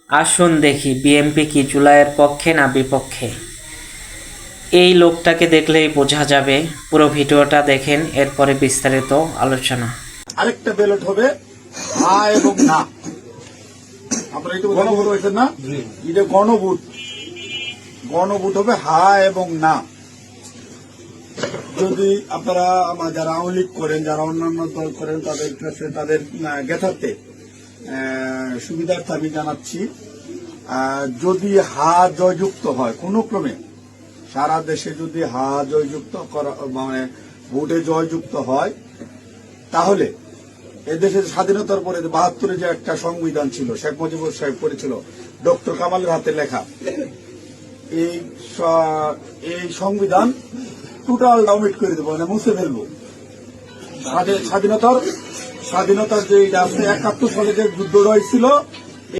আসুন দেখি বিএনপি কি জুলাইয়ের পক্ষে না বিপক্ষে। এই লোকটাকে দেখলেই বোঝা যাবে। পুরো ভিডিওটা দেখেন, এরপরে বিস্তারিত আলোচনা। আরেকটা ব্যালট হবে হা এবং না। আপনারা একটু গণভোট হয়েছেন না, এটা গণভোট। গণভোট হবে হা এবং না। যদি আপনারা যারা আওয়ামী লীগ করেন, যারা অন্যান্য দল করেন, তাদের কাছে তাদের জ্ঞাতার্থে সুবিধার্থে আমি জানাচ্ছি, যদি হা জয়যুক্ত হয় কোনো ক্রমে, সারা দেশে যদি হা জয়যুক্ত করা মানে ভোটে জয়যুক্ত হয়, তাহলে এদেশের স্বাধীনতার পরে ৭২-এ যে একটা সংবিধান ছিল, শেখ মুজিবুর সাহেব করেছিল, ডক্টর কামালের হাতে লেখা, এই সংবিধান টোটাল ডাউনলোড করে দেবো, মানে মুছে ফেলবো। স্বাধীনতার যে ৭১ সালে যে যুদ্ধ হয়েছিল,